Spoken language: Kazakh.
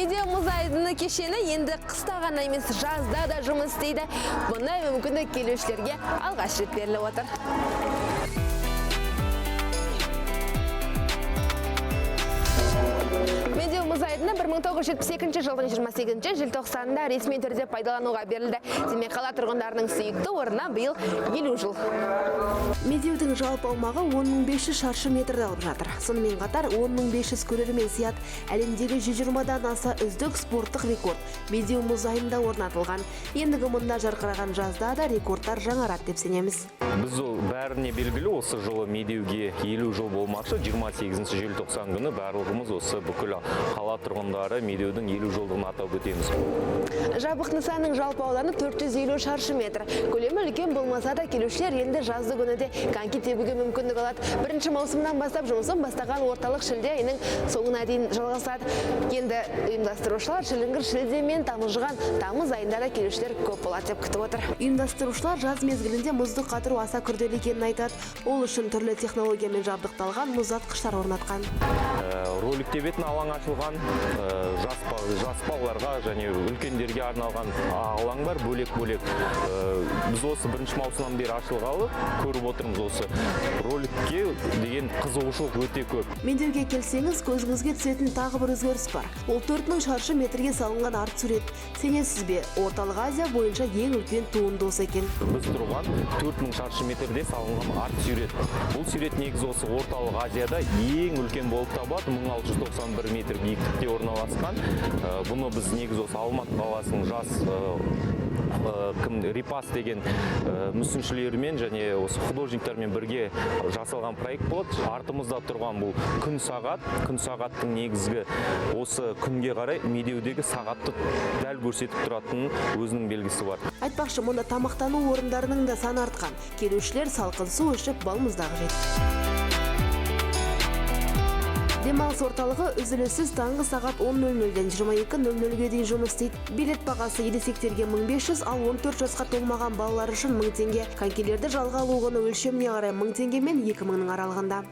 Медеу мұз айдыны кешені енді қыста ғана емес жазда да жұмыс істейді. Бұндай мүмкіндік келушілерге алғаш рет беріліп отыр. Медеу мұз айдыны 1972 жылдың 28 желтоқсанында ресми түрде пайдалануға берілді. Демек қала тұрғындарының сүйікті орнына биыл 50 жыл. Медеудің жалпы аумағы 10.500 шаршы метрді алып жатыр. Сонымен қатар 10.500 көрермен сият әлемдегі 120-дан аса үздік спорттық рекорд Медеу мұз айдынында орнатылған. Ендігі мұнда жарқыраған жазда да рекордтар жаңарады деп сенеміз. Біз бәріне белгілі, осы жылы Медеуге 50 жыл болмақшы. 28 желтоқсан күні барлығымыз осы бүкіл қала тұрғындары Медеудің 50 жылдығын атап өтеміз. Жабық нысанның жалпы ауданы 450 шаршы метр. Көлемі үлкен болмаса да келушілер енді жазды күні де коньки тебуге мүмкіндік алады. 1 маусымнан бастап жұмысын бастаған орталық шілде айының соңына дейін жалғасады. Енді ұйымдастырушылар шіліңгір мен тамылжыған тамыз айында да келушілер көп болады деп күтіп отыр. Ұйымдастырушылар жаз мезгілінде мұзды қатыру аса күрделі екенін айтады. Ол үшін түрлі технологиямен жабдықталған мұздатқыштар орнатқан. Ролик тебетін алаң ашылған, жас балаларға және үлкендерге арналған алаң бар, бөлек-бөлек. Біз осы 1 маусымнан бері ашылғалы көріп отырмыз, осы роликке деген қызығушылық өте көп. Медеуге келсеңіз, көзіңізге түсетін тағы бір өзгеріс бар. Ол 4000 шаршы метрге салынған арт сурет. Сенесіз бе, орталық Азия бойынша ең үлкен туынды осы екен. Біз тұрған 4000 шаршы метрде салынған арт сурет. Бұл сурет негізі осы орталық Азияда ең үлкен болып табылады, 1691 метр биіктікте орналасқан. Бұны біз негізі осы Алматы қаласының жас Репас деген мүсіншілермен және осы художниктармен бірге жасалған проект болады. Артымызда тұрған бұл күн сағаттың негізгі осы күнге қарай Медеудегі сағатты дәл көрсетіп тұратын өзінің белгісі бар. Айтпақшы, мұнда тамақтану орындарының да саны артқан. Келушілер салқын су ішіп балмұздақ жейді. Демалыс орталығы үзіліссіз таңғы сағат 10:00-ден 22:00-ге дейін жұмыс істейді. Билет бағасы ересектерге 1500, ал 14 жасқа толмаған балалар үшін 1000 теңге. Конькилерді жалға алу құны өлшеміне қарай 1000 теңге мен 2000-нің аралығында.